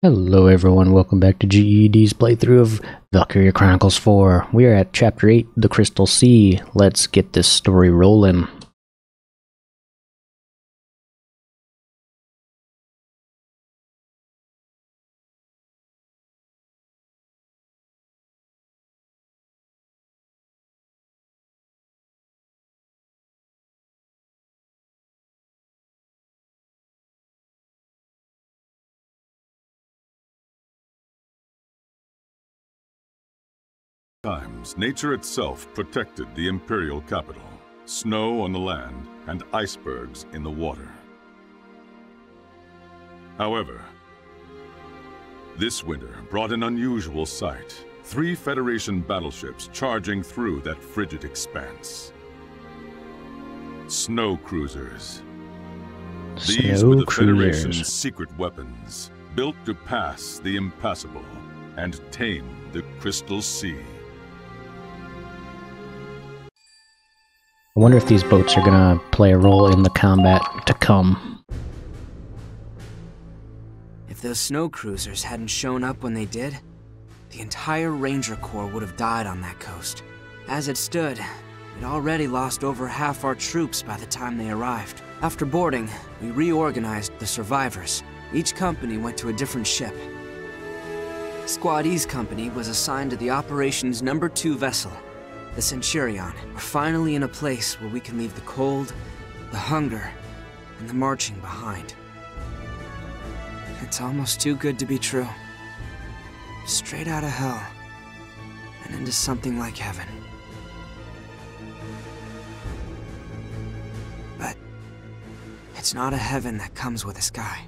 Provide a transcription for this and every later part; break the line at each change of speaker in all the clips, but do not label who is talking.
Hello everyone, welcome back to GED's playthrough of Valkyria Chronicles 4. We are at Chapter 8, The Crystal Sea. Let's get this story rolling.
Times, nature itself protected the imperial capital. Snow on the land and icebergs in the water. However, this winter brought an unusual sight. 3 Federation battleships charging through that frigid expanse. Snow cruisers. These were the Federation's secret weapons, built to pass the impassable and tame the Crystal Sea.
I wonder if these boats are gonna play a role in the combat to come.
If those snow cruisers hadn't shown up when they did, the entire Ranger Corps would have died on that coast. As it stood, we'd already lost over half our troops by the time they arrived. After boarding, we reorganized the survivors. Each company went to a different ship. Squad E's company was assigned to the operations number 2 vessel, the Centurion. We're finally in a place where we can leave the cold, the hunger, and the marching behind. It's almost too good to be true. Straight out of hell, and into something like heaven. But it's not a heaven that comes with a sky.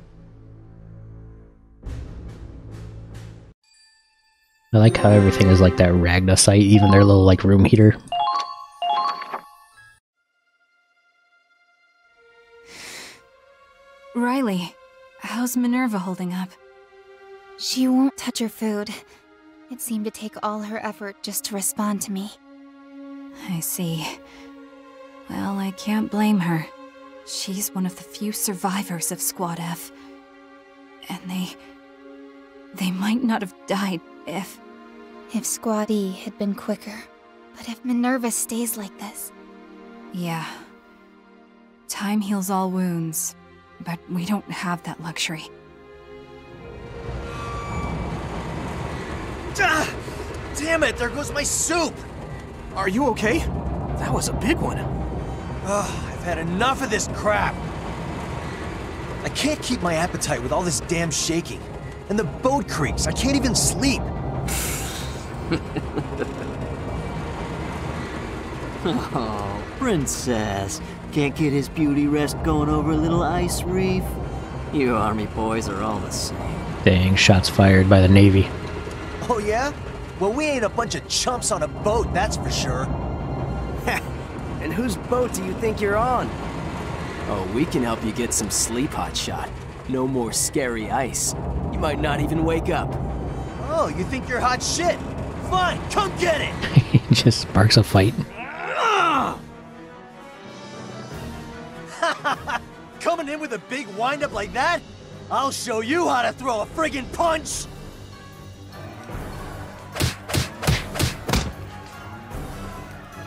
I like how everything is like that Ragna site, even their little like room heater.
Riley, how's Minerva holding up?
She won't touch her food. It seemed to take all her effort just to respond to me.
I see. Well, I can't blame her. She's one of the few survivors of Squad F. And they might not have died if
Squad E had been quicker. But if Minerva stays like this...
Yeah. Time heals all wounds, but we don't have that luxury.
Ah! Damn it, there goes my soup! Are you okay?
That was a big one.
Ugh, I've had enough of this crap! I can't keep my appetite with all this damn shaking. And the boat creaks, I can't even sleep.
Oh, princess. Can't get his beauty rest going over a little ice reef? You army boys are all the same.
Dang, shots fired by the Navy.
Oh yeah? Well, we ain't a bunch of chumps on a boat, that's for sure.
And whose boat do you think you're on? Oh, we can help you get some sleep, hotshot. No more scary ice. You might not even wake up.
Oh, you think you're hot shit? Fine, come get it!
He just sparks a fight.
Coming in with a big wind-up like that? I'll show you how to throw a friggin' punch!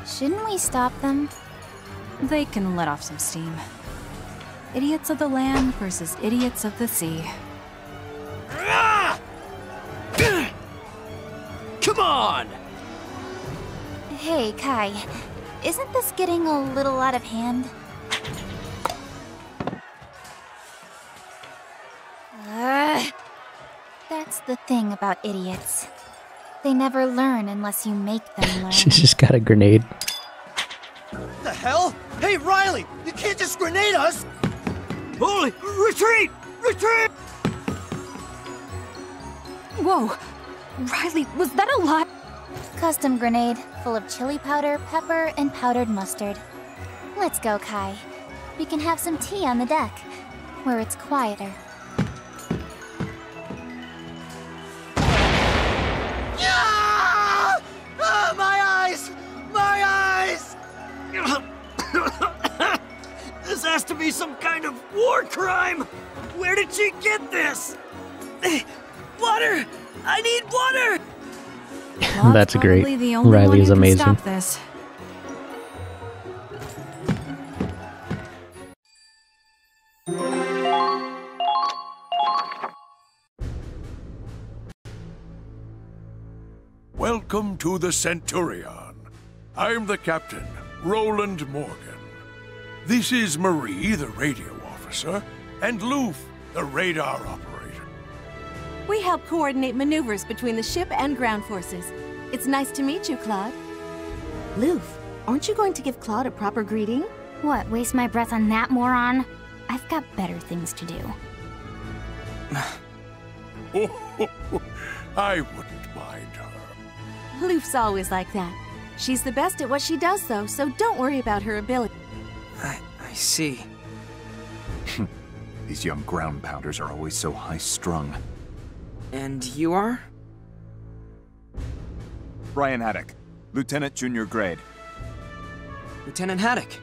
Shouldn't we stop them?
They can let off some steam. Idiots of the land versus idiots of the sea.
Come on!
Hey, Kai. Isn't this getting a little out of hand? That's the thing about idiots. They never learn unless you make them learn.
She's just got a grenade.
What the hell? Hey, Riley! You can't just grenade us!
Holy! Retreat! Retreat!
Whoa! Riley, was that a lot?
Custom grenade, full of chili powder, pepper, and powdered mustard. Let's go, Kai. We can have some tea on the deck, where it's quieter.
Yeah! Ah, my eyes! My eyes!
This has to be some kind of war crime! Where did she get this?
Water! I need water!
Claude's
That's great.
probably the only
Riley
one
is
who can
amazing.
Stop this.
Welcome to the Centurion. I'm the captain, Roland Morgan. This is Marie, the radio officer, and Loof, the radar operator.
We help coordinate maneuvers between the ship and ground forces. It's nice to meet you, Claude. Loof, aren't you going to give Claude a proper greeting?
What, waste my breath on that moron? I've got better things to do.
I wouldn't mind her.
Loof's always like that. She's the best at what she does, though, so don't worry about her ability.
I see.
These young ground pounders are always so high-strung.
And you are?
Brian Haddock, Lieutenant Junior Grade.
Lieutenant Haddock.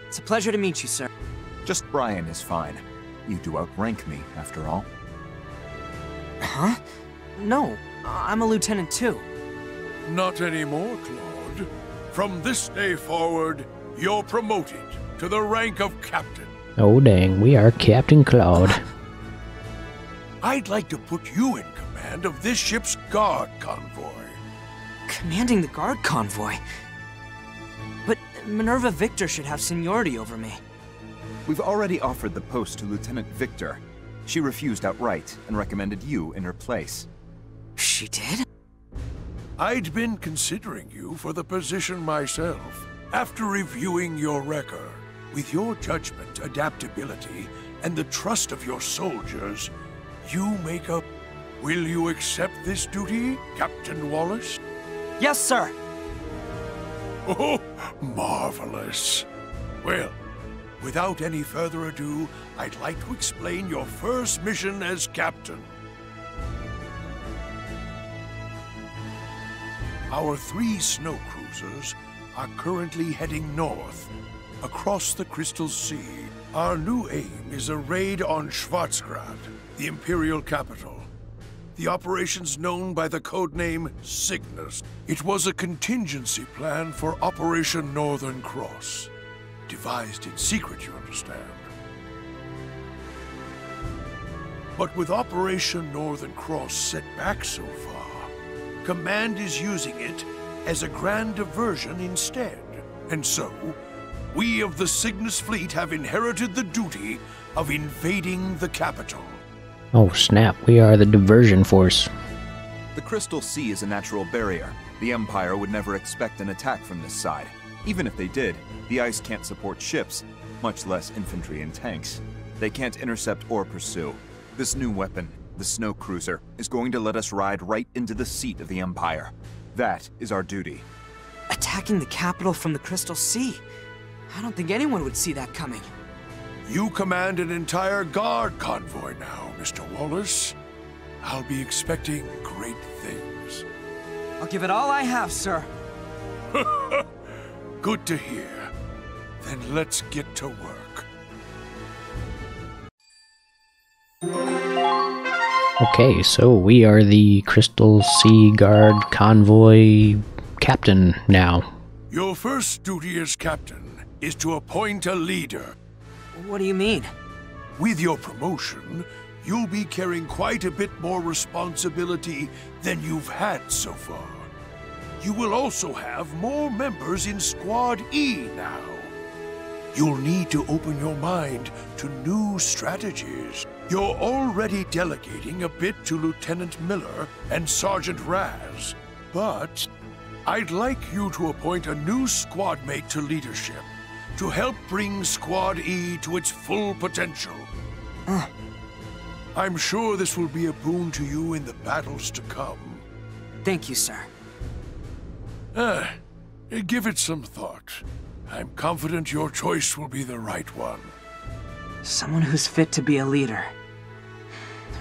It's a pleasure to meet you, sir.
Just Brian is fine. You do outrank me, after all.
Huh? No, I'm a lieutenant too.
Not anymore, Claude. From this day forward, you're promoted to the rank of captain.
Oh dang, we are Captain Claude.
I'd like to put you in command of this ship's guard convoy.
Commanding the guard convoy? But Minerva Victor should have seniority over me.
We've already offered the post to Lieutenant Victor. She refused outright and recommended you in her place.
She did?
I'd been considering you for the position myself. After reviewing your record, with your judgment, adaptability, and the trust of your soldiers, you make up. Will you accept this duty, Captain Wallace?
Yes, sir!
Oh, marvelous. Well, without any further ado, I'd like to explain your first mission as captain. Our 3 snow cruisers are currently heading north, across the Crystal Sea. Our new aim is a raid on Schwarzgrad, the Imperial capital. The operation's known by the codename Cygnus. It was a contingency plan for Operation Northern Cross. Devised in secret, you understand. But with Operation Northern Cross set back so far, Command is using it as a grand diversion instead. And so, we of the Cygnus fleet have inherited the duty of invading the capital.
Oh snap, we are the diversion force.
The Crystal Sea is a natural barrier. The Empire would never expect an attack from this side. Even if they did, the ice can't support ships, much less infantry and tanks. They can't intercept or pursue. This new weapon, the snow cruiser, is going to let us ride right into the seat of the Empire. That is our duty.
Attacking the capital from the Crystal Sea? I don't think anyone would see that coming.
You command an entire guard convoy now, Mr. Wallace. I'll be expecting great things.
I'll give it all I have, sir.
Good to hear. Then let's get to work.
Okay, so we are the Crystal Sea Guard Convoy Captain now.
Your first duty as captain is to appoint a leader.
What do you mean?
With your promotion, you'll be carrying quite a bit more responsibility than you've had so far. You will also have more members in Squad E now. You'll need to open your mind to new strategies. You're already delegating a bit to Lieutenant Miller and Sergeant Raz, but I'd like you to appoint a new squad mate to leadership to help bring Squad E to its full potential. I'm sure this will be a boon to you in the battles to come.
Thank you, sir.
Give it some thought. I'm confident your choice will be the right one.
Someone who's fit to be a leader.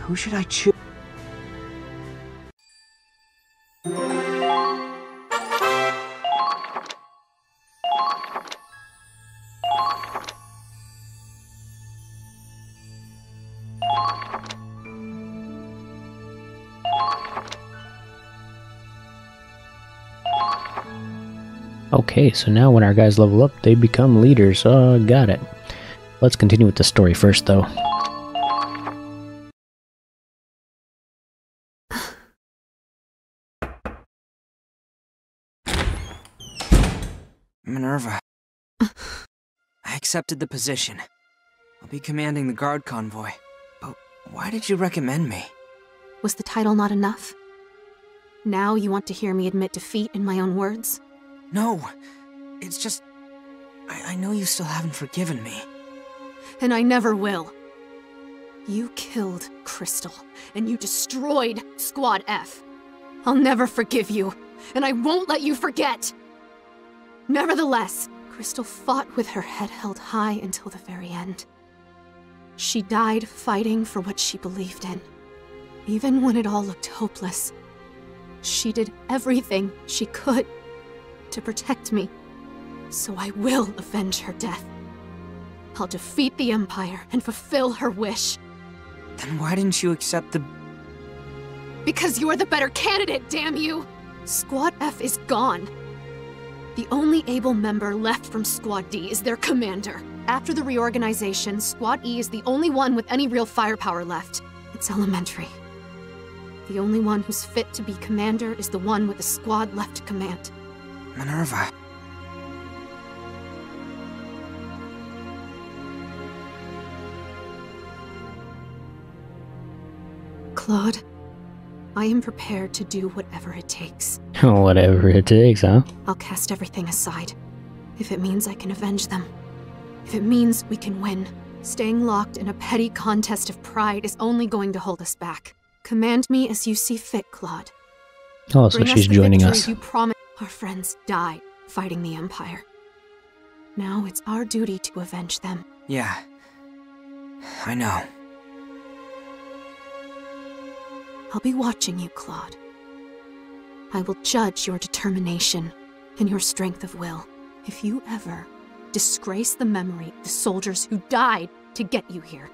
Who should I choose?
Okay, so now when our guys level up, they become leaders. Got it. Let's continue with the story first, though.
Minerva. I accepted the position. I'll be commanding the guard convoy. But why did you recommend me?
Was the title not enough? Now you want to hear me admit defeat in my own words?
No. It's just... I know you still haven't forgiven me.
And I never will. You killed Crystal, and you destroyed Squad F. I'll never forgive you, and I won't let you forget! Nevertheless, Crystal fought with her head held high until the very end. She died fighting for what she believed in. Even when it all looked hopeless, she did everything she could to protect me. So I will avenge her death. I'll defeat the Empire and fulfill her wish.
Then why didn't you accept the...
Because you're the better candidate, damn you! Squad F is gone. The only able member left from Squad D is their commander. After the reorganization, Squad E is the only one with any real firepower left. It's elementary. The only one who's fit to be commander is the one with the squad left to command.
Minerva.
Claude, I am prepared to do whatever it takes.
Whatever it takes, huh?
I'll cast everything aside, if it means I can avenge them. If it means we can win. Staying locked in a petty contest of pride is only going to hold us back. Command me as you see fit, Claude.
Oh, so she's joining us.
You promised. Our friends died fighting the Empire. Now it's our duty to avenge them.
Yeah. I know.
I'll be watching you, Claude. I will judge your determination and your strength of will. If you ever disgrace the memory of the soldiers who died to get you here,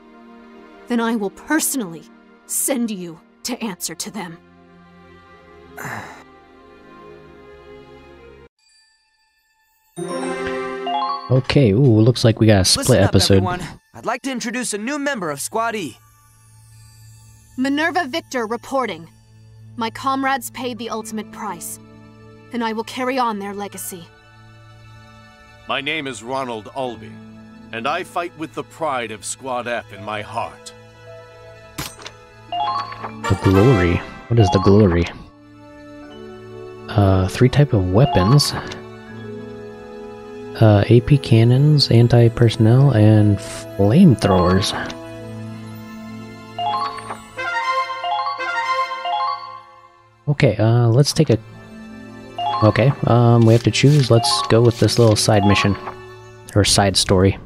then I will personally send you to answer to them.
Okay, ooh, looks like we got a split episode.
Listen up, everyone. I'd like to introduce a new member of Squad E.
Minerva Victor reporting. My comrades paid the ultimate price, and I will carry on their legacy.
My name is Ronald Albee, and I fight with the pride of Squad F in my heart.
The glory. What is the glory? 3 type of weapons. AP cannons, anti-personnel, and flamethrowers. Okay, let's take a... Okay, we have to choose. Let's go with this little side mission. Or side story.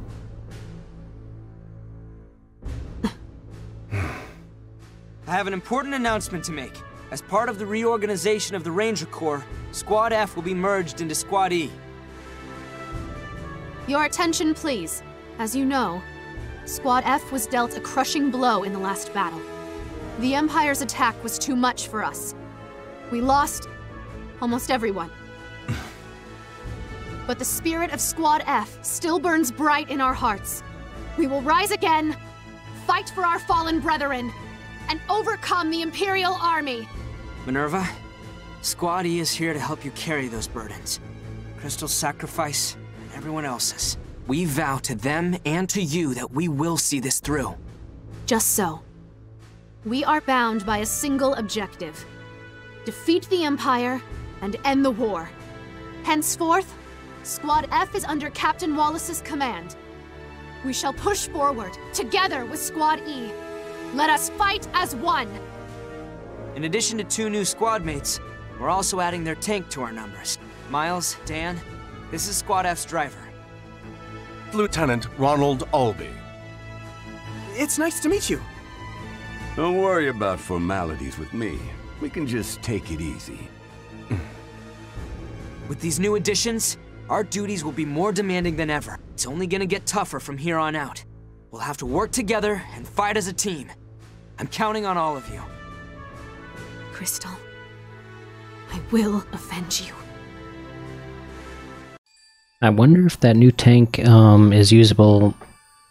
I have an important announcement to make. As part of the reorganization of the Ranger Corps, Squad F will be merged into Squad E.
Your attention, please. As you know, Squad F was dealt a crushing blow in the last battle. The Empire's attack was too much for us. We lost almost everyone. But the spirit of Squad F still burns bright in our hearts. We will rise again, fight for our fallen brethren, and overcome the Imperial Army.
Minerva, Squad E is here to help you carry those burdens. Crystal's sacrifice, and everyone else's. We vow to them and to you that we will see this through.
Just so. We are bound by a single objective. Defeat the Empire and end the war. Henceforth, Squad F is under Captain Wallace's command. We shall push forward, together with Squad E. Let us fight as one!
In addition to 2 new squad mates, we're also adding their tank to our numbers. Miles, Dan, this is Squad F's driver.
Lieutenant Ronald Albee.
It's nice to meet you.
Don't worry about formalities with me. We can just take it easy.
With these new additions, our duties will be more demanding than ever. It's only gonna get tougher from here on out. We'll have to work together and fight as a team. I'm counting on all of you.
Crystal, I will avenge you.
I wonder if that new tank is usable.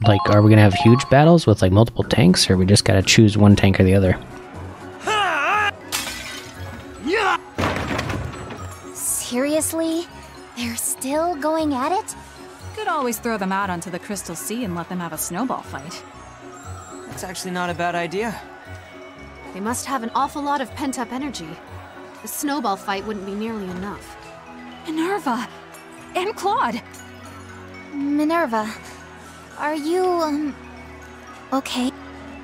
Like, are we gonna have huge battles with like multiple tanks, or we just gotta choose one tank or the other?
Seriously? They're still going at it?
Could always throw them out onto the Crystal Sea and let them have a snowball fight.
That's actually not a bad idea.
They must have an awful lot of pent-up energy. The snowball fight wouldn't be nearly enough.
Minerva! And Claude!
Minerva, are you, okay?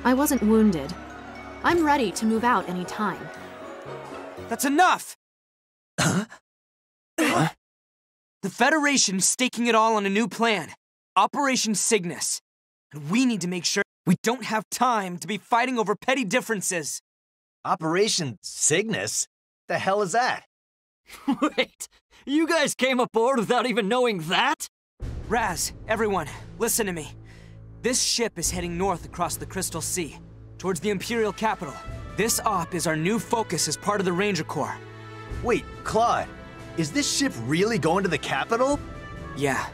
I wasn't wounded. I'm ready to move out any time.
That's enough! The Federation's staking it all on a new plan. Operation Cygnus. And we need to make sure we don't have time to be fighting over petty differences.
Operation Cygnus? The hell is that?
Wait, you guys came aboard without even knowing that?
Raz, everyone, listen to me. This ship is heading north across the Crystal Sea, towards the Imperial capital. This op is our new focus as part of the Ranger Corps.
Wait, Claude, is this ship really going to the capital?
Yeah.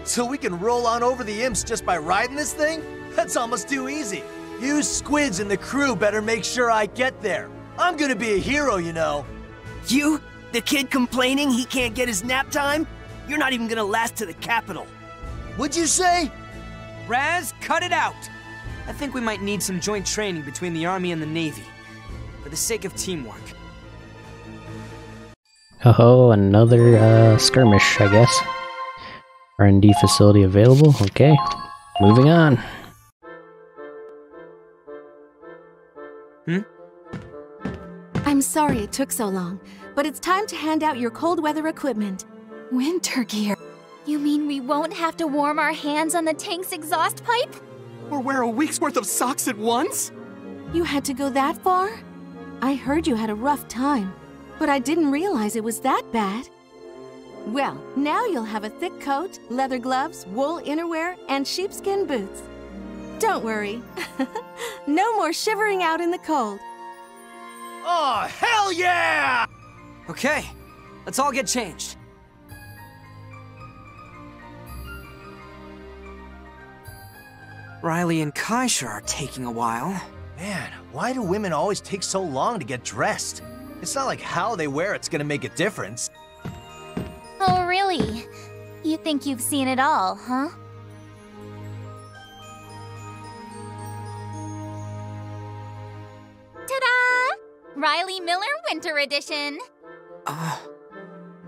So we can roll on over the imps just by riding this thing? That's almost too easy. You squids and the crew better make sure I get there. I'm gonna be a hero, you know.
You? The kid complaining he can't get his nap time? You're not even gonna last to the capital.
What'd you say?
Raz, cut it out! I think we might need some joint training between the Army and the Navy, for the sake of teamwork.
Oh, another skirmish, I guess. R&D facility available. Okay, moving on.
I'm sorry it took so long, but it's time to hand out your cold weather equipment.
Winter gear.
You mean we won't have to warm our hands on the tank's exhaust pipe?
Or wear a week's worth of socks at once?
You had to go that far? I heard you had a rough time, but I didn't realize it was that bad. Well, now you'll have a thick coat, leather gloves, wool innerwear, and sheepskin boots. Don't worry. No more shivering out in the cold.
Oh, hell yeah!
Okay, let's all get changed. Riley and Kai sure are taking a while.
Man, why do women always take so long to get dressed? It's not like how they wear it's gonna make a difference.
Oh, really? You think you've seen it all, huh? Ta-da! Riley Miller Winter Edition.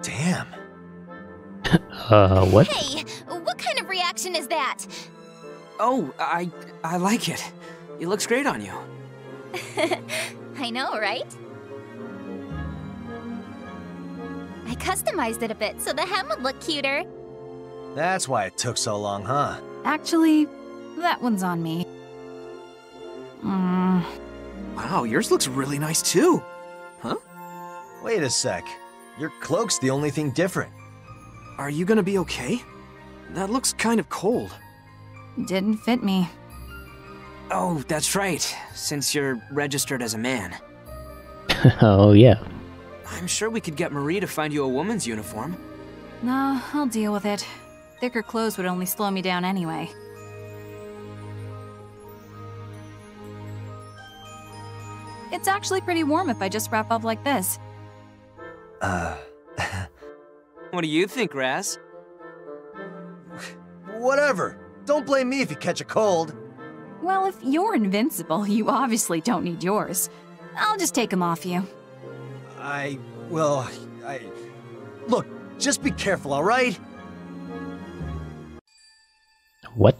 Damn.
What?
Hey, what kind of reaction is that?
Oh, I like it. It looks great on you.
I know, right? I customized it a bit so the hem would look cuter.
That's why it took so long, huh?
Actually, that one's on me.
Wow, yours looks really nice too. Huh?
Wait a sec. Your cloak's the only thing different.
Are you gonna be okay? That looks kind of cold.
Didn't fit me.
Oh, that's right, since you're registered as a man.
Oh, yeah.
I'm sure we could get Marie to find you a woman's uniform.
No, I'll deal with it. Thicker clothes would only slow me down anyway. It's actually pretty warm if I just wrap up like this.
What do you think, Raz?
Whatever. Don't blame me if you catch a cold.
Well, if you're invincible, you obviously don't need yours. I'll just take them off you.
Look, just be careful, all right?
What?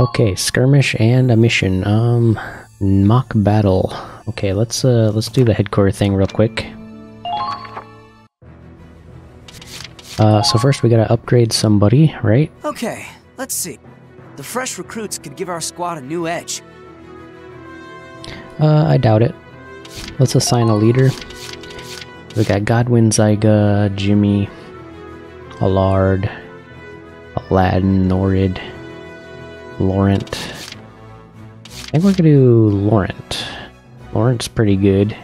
Okay, skirmish and a mission. Mock battle. Okay, let's do the headquarter thing real quick. So first we gotta upgrade somebody, right?
Okay, let's see. The fresh recruits could give our squad a new edge.
I doubt it. Let's assign a leader. We got Godwin, Zyga, Jimmy, Allard, Aladdin, Norid, Laurent. I think we're gonna do Laurent. Laurent's pretty good.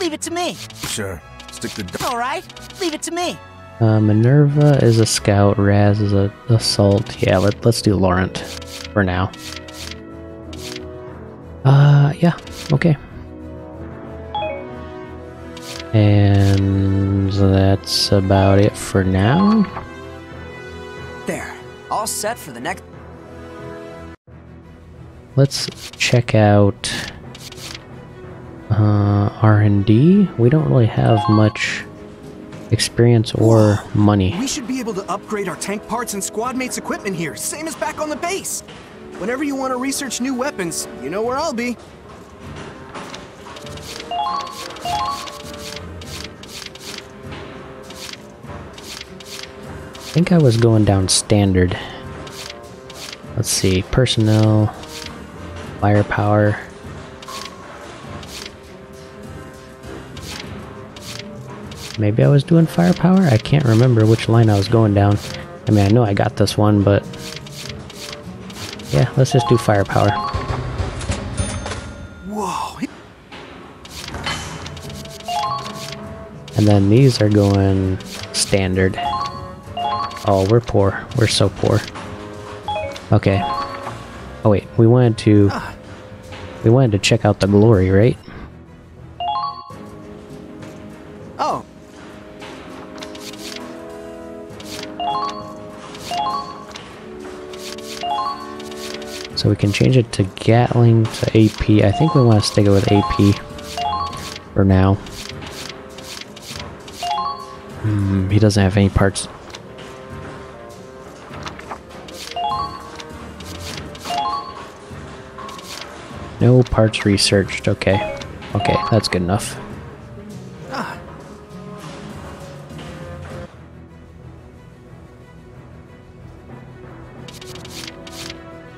Leave it to me.
Sure. Stick the...
All right, leave it to me.
Minerva is a scout, Raz is a assault. Yeah, let's do Laurent for now. Yeah, okay. And that's about it for now.
There, all set for the next...
Let's check out R&D. We don't really have much experience or money.
We should be able to upgrade our tank parts and squad mates' equipment here, same as back on the base. Whenever you want to research new weapons, you know where I'll be.
I think I was going down standard. Let's see, personnel, firepower. Maybe I was doing firepower? I can't remember which line I was going down. I mean, I know I got this one, but... yeah, let's just do firepower.
Whoa.
And then these are going standard. Oh, we're poor. We're so poor. Okay. Oh wait, we wanted to check out the glory, right?
Oh.
So we can change it to Gatling to AP. I think we want to stick it with AP for now. He doesn't have any parts. No parts researched. Okay. Okay, that's good enough.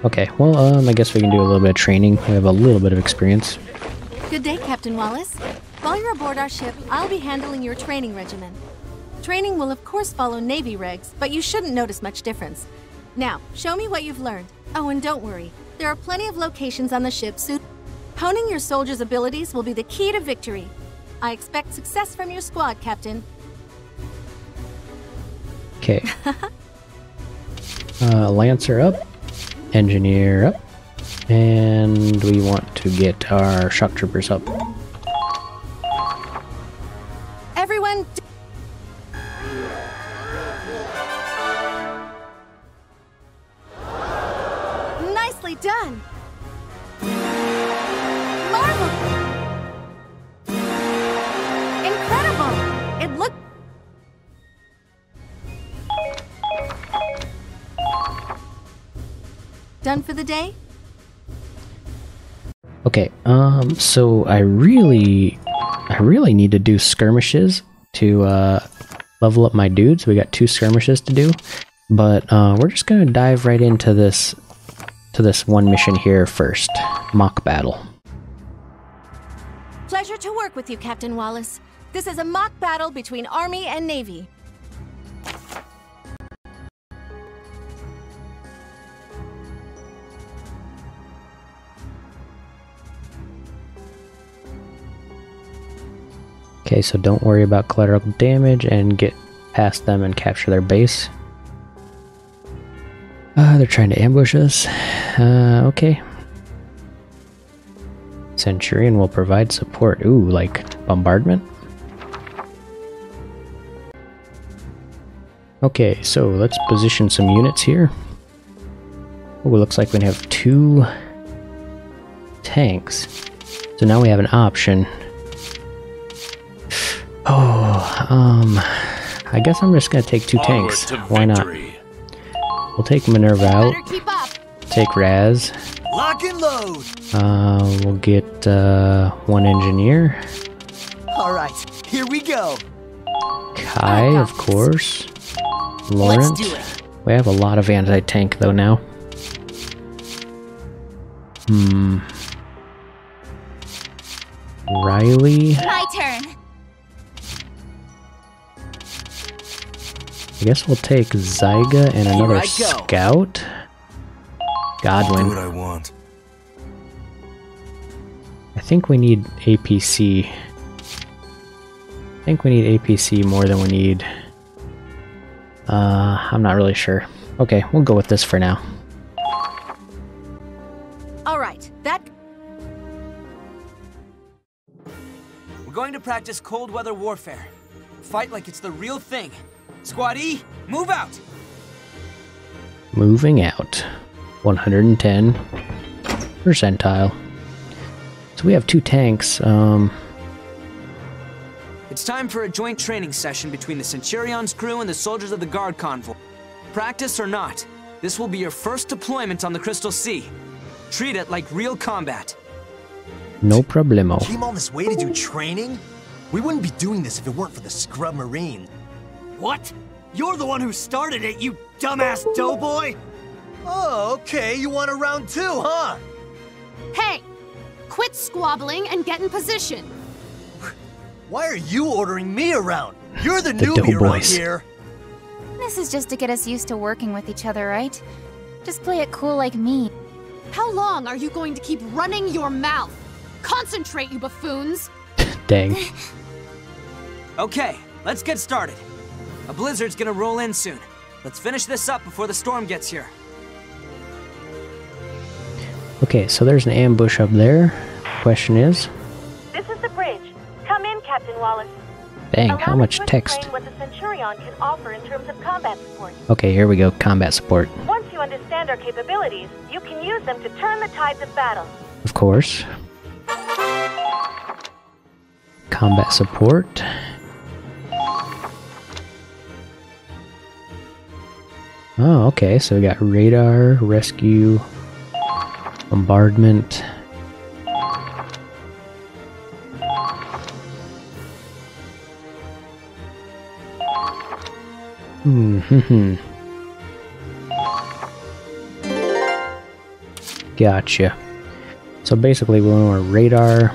Okay, well, I guess we can do a little bit of training. We have a little bit of experience.
Good day, Captain Wallace. While you're aboard our ship, I'll be handling your training regimen. Training will of course follow Navy regs, but you shouldn't notice much difference. Now, show me what you've learned. Oh, and don't worry. There are plenty of locations on the ship suited. Honing your soldiers' abilities will be the key to victory. I expect success from your squad, Captain.
Okay. Lancer up. Engineer up. And we want to get our shock troopers up.
Everyone... Nicely done! Incredible! It looked... Done for the day?
Okay, so I really need to do skirmishes to level up my dudes. We got 2 skirmishes to do, but we're just gonna dive right into this one mission here first. Mock battle.
Pleasure to work with you, Captain Wallace. This is a mock battle between Army and Navy.
Okay, so don't worry about collateral damage and get past them and capture their base. They're trying to ambush us. Okay. Centurion will provide support. Ooh, like bombardment? Okay, so let's position some units here. Oh, looks like we have 2 tanks. So now we have an option. I guess I'm just gonna take 2 tanks. Why not? We'll take Minerva out. Take Raz.
Lock and load.
We'll get 1 engineer.
All right, here we go.
Kai, of course. Laurent. We have a lot of anti-tank though now. Riley.
My turn.
I guess we'll take Zyga and another scout. Godwin.
Do what I want.
I think we need APC. I think we need APC more than we need... I'm not really sure. Okay, we'll go with this for now.
Alright, that...
We're going to practice cold weather warfare. Fight like it's the real thing. Squad E, move out!
Moving out. 110 percentile. So we have 2 tanks.
It's time for a joint training session between the Centurion's crew and the soldiers of the guard convoy. Practice or not, this will be your first deployment on the Crystal Sea. Treat it like real combat.
No problemo.
Came all this way to do training? We wouldn't be doing this if it weren't for the scrub marine.
What? You're the one who started it, you dumbass doughboy!
Oh, okay, you want a round 2, huh?
Hey! Quit squabbling and get in position.
Why are you ordering me around? You're the
The
newbie around
doughboys.
here.
This is just to get us used to working with each other, right? Just play it cool like me.
How long are you going to keep running your mouth? Concentrate, you buffoons!
Dang.
Okay, let's get started. A blizzard's gonna roll in soon. Let's finish this up before the storm gets here.
Okay, so there's an ambush up there. Question is...
This is the bridge. Come in, Captain Wallace.
Dang,
Allow
how
me
much
to
text?
explain what the Centurion can offer in terms of combat support.
Okay, here we go. Combat support.
Once you understand our capabilities, you can use them to turn the tides of battle.
Of course. Combat support. Oh, okay, so we got radar, rescue, bombardment. Gotcha. So basically we want radar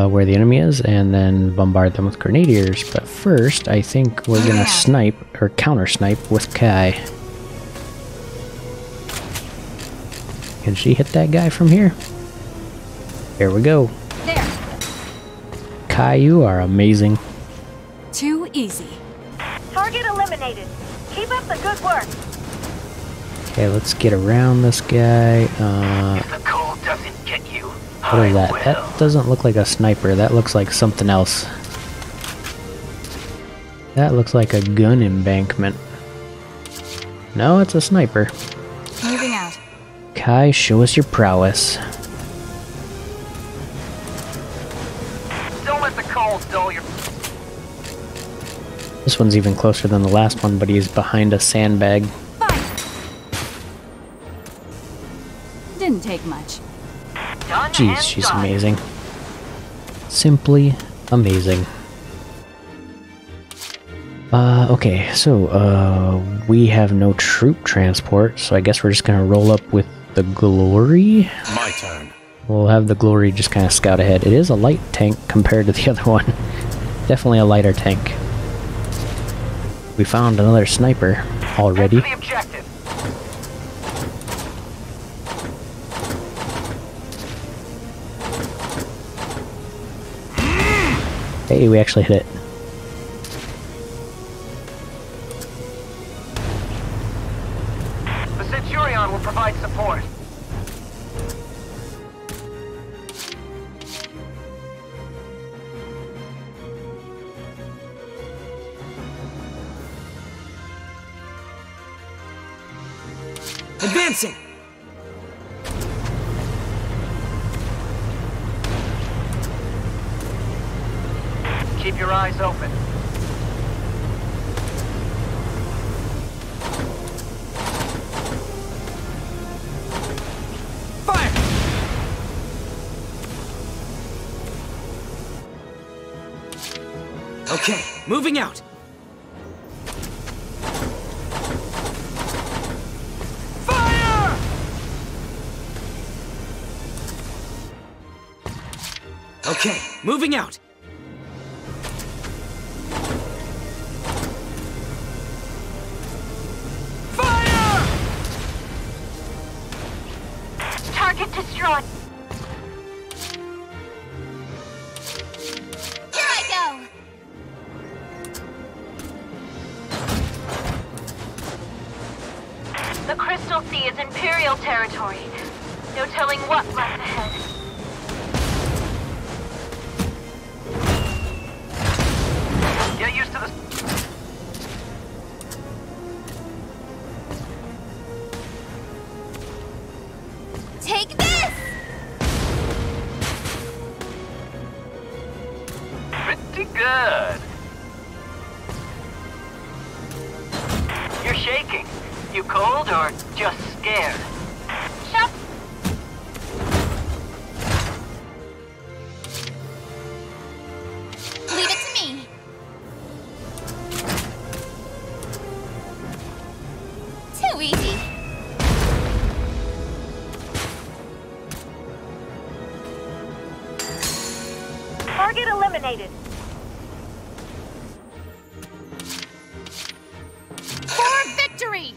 where the enemy is, and then bombard them with grenadiers. But first, I think we're gonna snipe, or counter-snipe, with Kai. Can she hit that guy from here? Here we go.
There.
Kai, you are amazing.
Too easy.
Target eliminated. Keep up the good work.
Okay, let's get around this guy.
The cold doesn't get you.
What is that? That doesn't look like a sniper. That looks like something else. That looks like a gun embankment. No, it's a sniper.
Moving out.
Kai, show us your prowess.
Don't let the cold dull your...
This one's even closer than the last one, but he's behind a sandbag.
Didn't take much.
Jeez, she's amazing. Simply amazing. Okay, so, we have no troop transport, so I guess we're just gonna roll up with the Glory?
My turn.
We'll have the Glory just kind of scout ahead. It is a light tank compared to the other one. Definitely a lighter tank. We found another sniper already.
The objective.
Hey, we actually hit it.
The Centurion will provide support.
Advancing!
Keep your eyes open.
Fire! Okay, moving out. Fire! Okay, moving out.
Target destroyed. Crystal Sea is Imperial territory. No telling what lies ahead.
Get used to the...
Take this!
Pretty good. You're shaking. You cold or just scared?
Shut.
Leave it to me. Too easy.
Target eliminated.
For victory!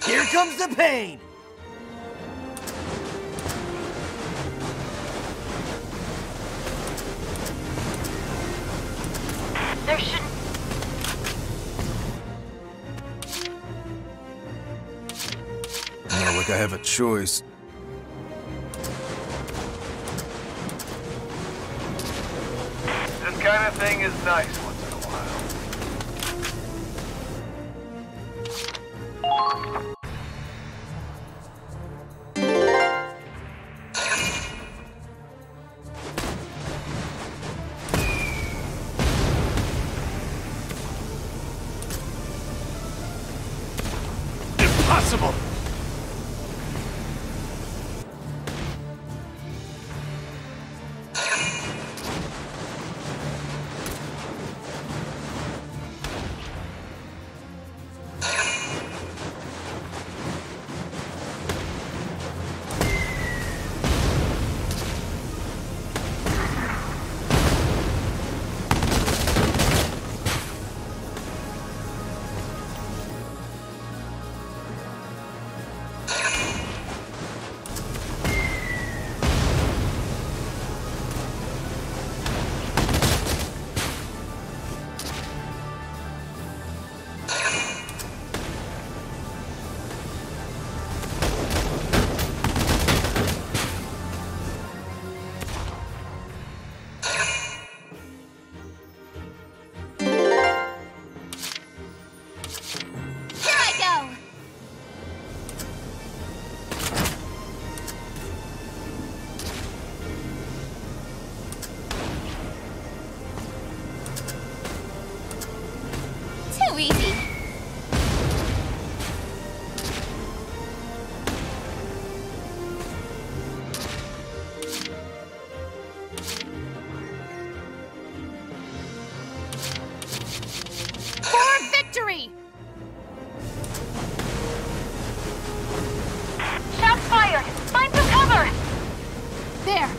Here comes the pain!
There shouldn't...
Not like I have a choice.
This kind of thing is nice once in a while.
Impossible!
Too easy.
For victory!
Shots fired! Find some cover!
There!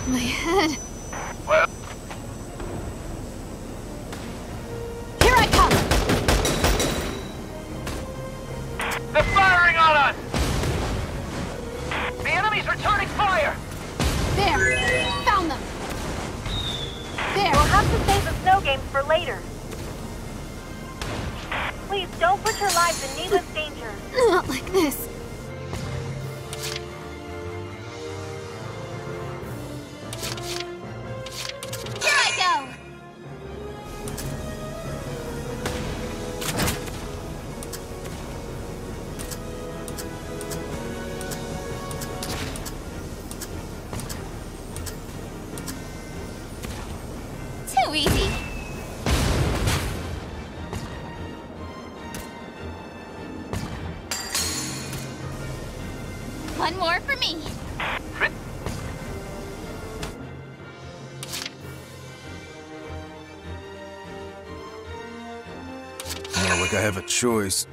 My head.
Well...
Here I come!
They're firing on us! The enemy's returning fire!
There! Found them! There!
We'll have to save the snow games for later. Please don't put your lives in needless danger.
Not like this.
Here I go! Too easy. One more for me.
Not like I have a choice.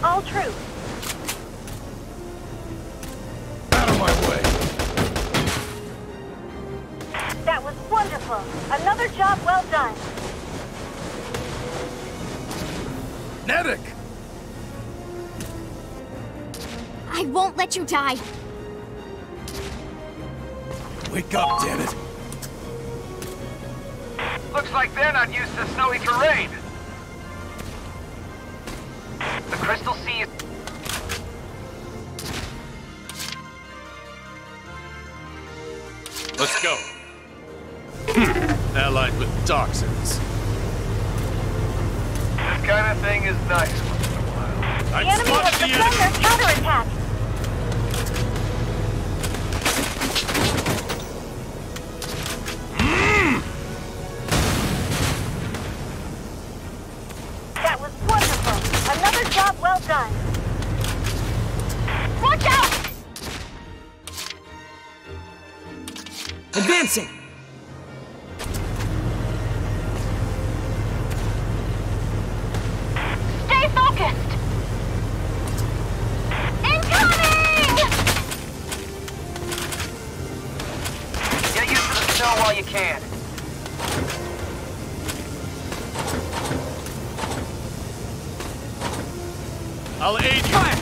All true.
Out of my way!
That was wonderful. Another job well done.
Nedek!
I won't let you die.
Wake up, damn it!
Looks like they're not used to snowy terrain. The Crystal Sea is...
Let's go. Allied with toxins.
This kind of thing is nice once in a while.
The enemy has begun their counterattack. That was wonderful. Another job well done. Watch out!
Advancing!
Stay focused! Incoming!
Get used to the snow while you can.
I'll aid you.
Fire!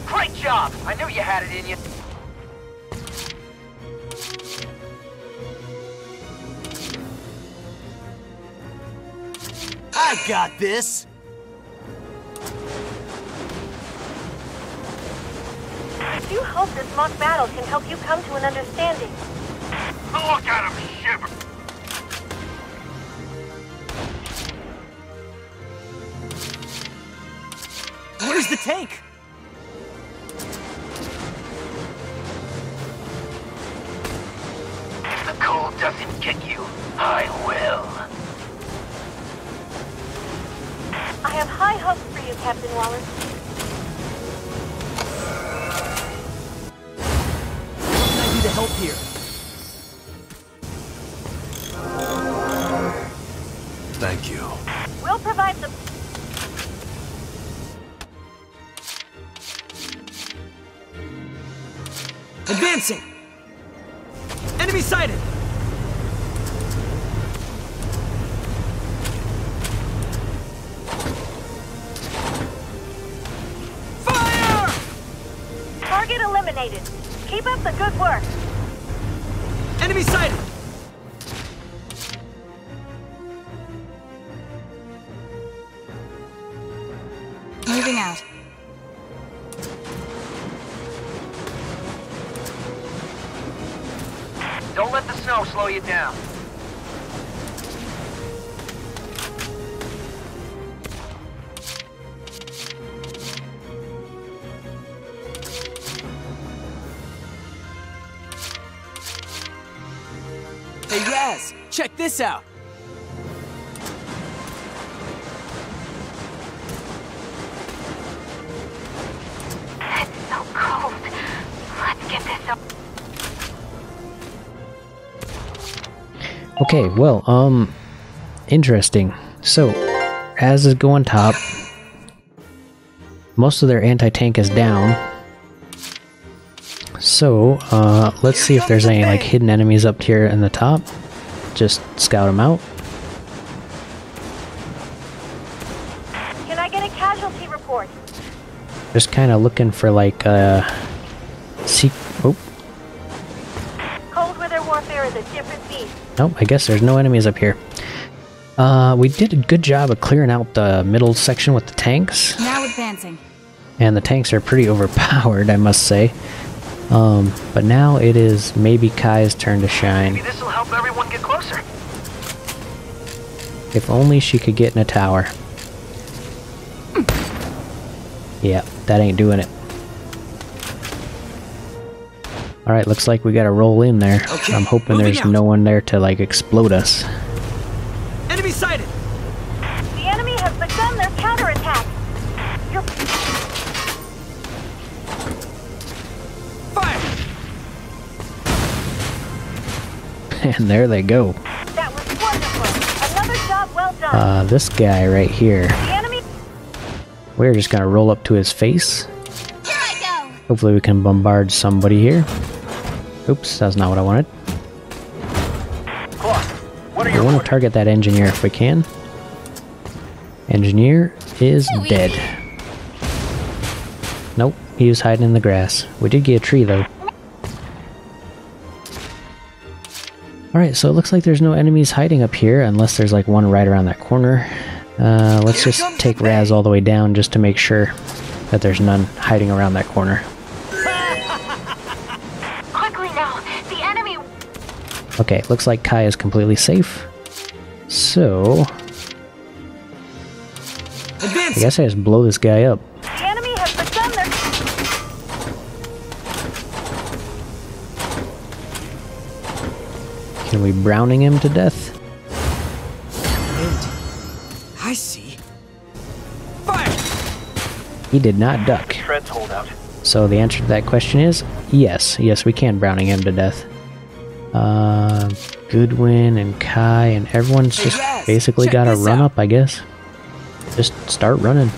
Great job! I knew you had it in you.
I got this!
I do hope this mock battle can help you come to an understanding.
Look at him shiver!
Where's the tank?
If the cold doesn't get you, I will.
I have high hopes for you, Captain Wallace.
What can I do to help here?
Thank you.
We'll provide the...
Advancing! Enemy sighted! Fire!
Target eliminated. Keep up the good work.
Enemy sighted!
Moving out.
Don't let the snow slow you down.
Hey Raz, check this out!
It's so cold. Let's get this up.
Okay, well, interesting. So, as is going top, most of their anti-tank is down. So, let's see if there's any, like, hidden enemies up here in the top. Just scout them out.
Can I get a casualty report?
Just kind of looking for, like, oh,
Cold weather warfare is a different beast.
nope, I guess there's no enemies up here. We did a good job of clearing out the middle section with the tanks.
Now advancing.
And the tanks are pretty overpowered, I must say. But now it is maybe Kai's turn to shine.
Maybe this will help everyone get closer.
If only she could get in a tower. Yeah, that ain't doing it. Alright, looks like we gotta roll in there.
Okay,
I'm hoping there's
out.
no one there to, like, explode us.
Enemy sighted!
The enemy has begun their counterattack. You're...
Fire!
And there they go.
That was wonderful. Another job well done.
This guy right here.
The enemy...
We're just gonna roll up to his face.
Here I go!
Hopefully we can bombard somebody here. Oops, that's not what I wanted. We want to target that engineer if we can. Engineer is dead. Nope, he was hiding in the grass. We did get a tree though. Alright, so it looks like there's no enemies hiding up here, unless there's like one right around that corner. Let's just take Raz all the way down just to make sure that there's none hiding around that corner.
Quickly now, the enemy.
Okay, looks like Kai is completely safe. So... I guess I just blow this guy up.
The enemy has begun their...
Can we Browning him to death?
I see.
He did not duck.
Shred's holdout.
So the answer to that question is yes. Yes, we can Browning him to death. Goodwin and Kai and everyone's just basically got to run up, I guess. Just start running.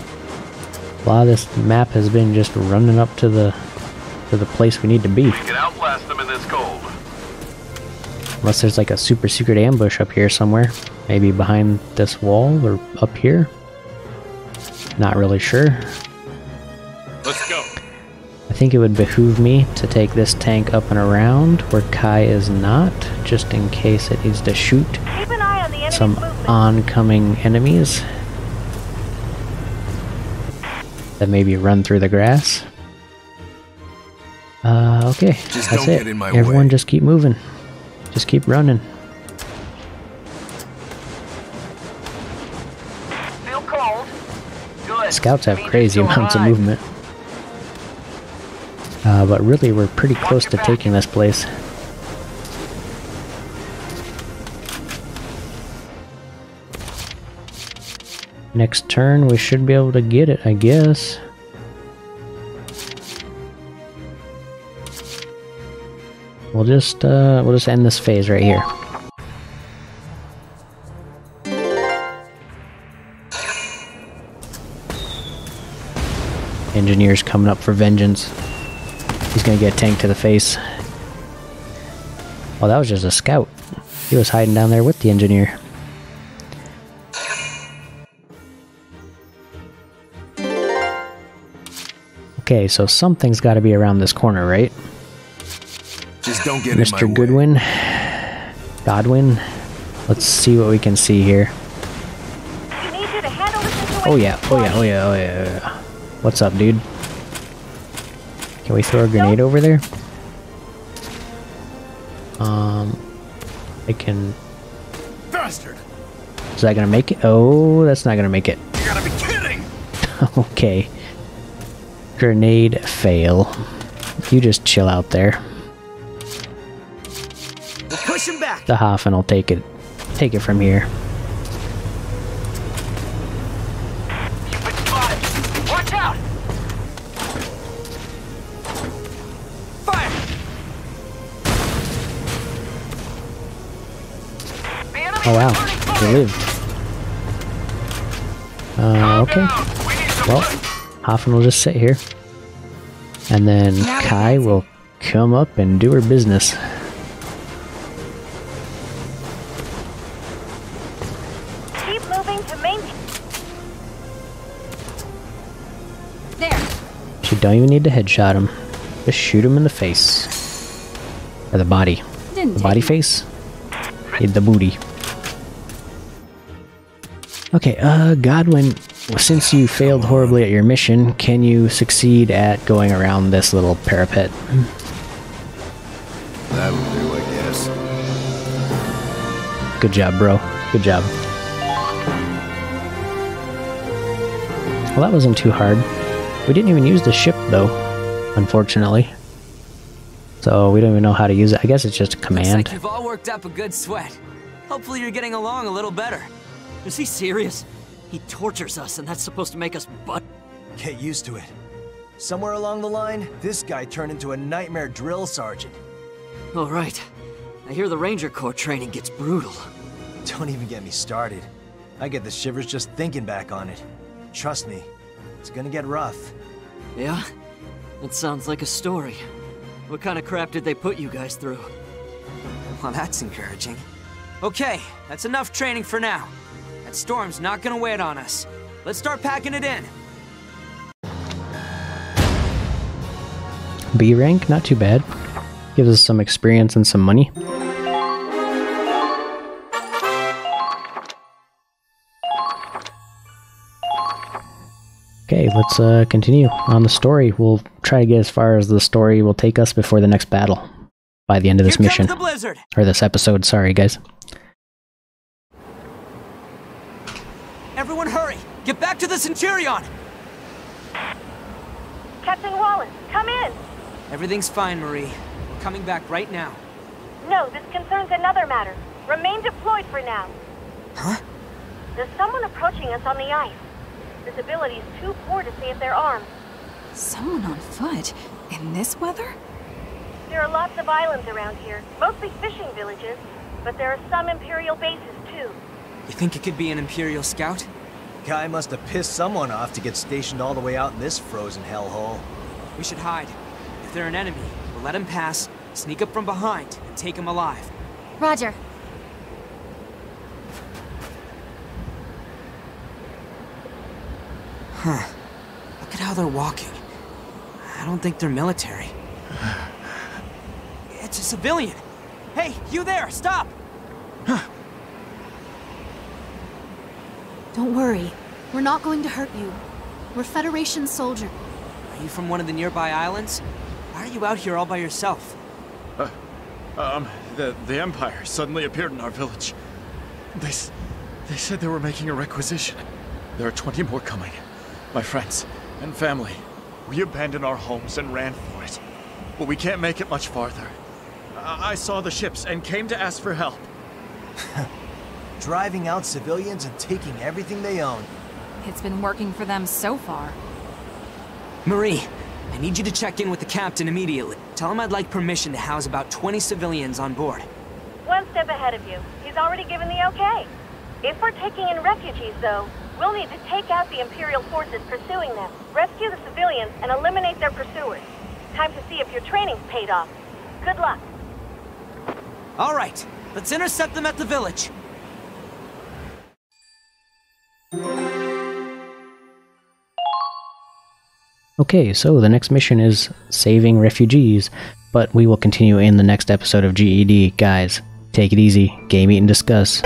A lot of this map has been just running up to the place we need to be.
We can outlast them in this cold.
Unless there's like a super secret ambush up here somewhere. Maybe behind this wall or up here. Not really sure.
Let's go.
I think it would behoove me to take this tank up and around where Kai is not, just in case it needs to shoot
Keep an eye on the enemy's
some
movement.
oncoming enemies that maybe run through the grass. Okay,
Just
that's
don't
it.
get in my
Everyone
way.
just keep moving. Just keep running.
Feel cold? Good.
Scouts have
Means
crazy
you're still
amounts of
alive.
movement. But really, we're pretty close to taking this place. Next turn, we should be able to get it, I guess. We'll just end this phase right here. Engineer's coming up for vengeance. He's gonna get tanked to the face. Oh, that was just a scout. He was hiding down there with the engineer. Okay, so something's got to be around this corner, right?
Just don't get in my
Mr.
way.
Goodwin. Godwin. Let's see what we can see here.
We need you to handle the situation.
Oh yeah, oh yeah, oh yeah, oh yeah. What's up, dude? Can we throw a grenade over there? I can...
Bastard!
Is that gonna make it? Oh, that's not gonna make it.
You gotta be kidding!
Okay. Grenade fail. You just chill out there.
We'll push him back.
The Hafen will take it from here.
You've been spotted. Watch out!
Fire!
The enemy
Oh wow,
is
he lived. Okay. Well, Hafen will just sit here. And then Kai will come up and do her business.
Keep moving to maintain.
There.
She don't even need to headshot him. Just shoot him in the face. Or the body.
Didn't
The body
take
face? Hit the booty. Okay, Godwin, since you failed horribly at your mission, can you succeed at going around this little parapet?
That'll do, I guess.
Good job, bro. Good job. Well, that wasn't too hard. We didn't even use the ship, though, unfortunately. So we don't even know how to use it. I guess it's just a
Looks
command.
like you've all worked up a good sweat. Hopefully you're getting along a little better.
Is he serious? He tortures us, and that's supposed to make us butt.
Get used to it. Somewhere along the line, this guy turned into a nightmare drill sergeant.
All right. I hear the Ranger Corps training gets brutal.
Don't even get me started. I get the shivers just thinking back on it. Trust me, it's gonna get rough.
Yeah? That sounds like a story. What kind of crap did they put you guys through?
Well, that's encouraging. Okay, that's enough training for now. That storm's not gonna wait on us. Let's start packing it in.
B rank, not too bad. Gives us some experience and some money. Okay, let's continue on the story. We'll try to get as far as the story will take us before the next battle. By the end of this mission.
Here comes the blizzard!
Or this episode, sorry guys.
Everyone hurry! Get back to the Centurion!
Captain Wallace, come in!
Everything's fine, Marie. We're coming back right now.
No, this concerns another matter. Remain deployed for now.
Huh?
There's someone approaching us on the ice. Visibility's too poor to save their arms.
Someone on foot? In this weather?
There are lots of islands around here, mostly fishing villages, but there are some Imperial bases too.
You think it could be an Imperial scout?
Guy must have pissed someone off to get stationed all the way out in this frozen hellhole.
We should hide. If they're an enemy, we'll let them pass, sneak up from behind, and take them alive.
Roger.
Huh. Look at how they're walking. I don't think they're military. It's a civilian. Hey, you there, stop!
Don't worry. We're not going to hurt you. We're Federation soldiers.
Are you from one of the nearby islands? Why are you out here all by yourself?
The Empire suddenly appeared in our village. They said they were making a requisition. There are 20 more coming. My friends and family. We abandoned our homes and ran for it. But we can't make it much farther. I saw the ships and came to ask for help.
Driving out civilians and taking everything they own.
It's been working for them so far.
Marie, I need you to check in with the captain immediately. Tell him I'd like permission to house about 20 civilians on board.
One step ahead of you. He's already given the okay. If we're taking in refugees, though, we'll need to take out the Imperial forces pursuing them, rescue the civilians, and eliminate their pursuers. Time to see if your training's paid off. Good luck.
All right, let's intercept them at the village.
Okay, so the next mission is saving refugees, but we will continue in the next episode of GED. Guys, take it easy. Game, eat, and discuss.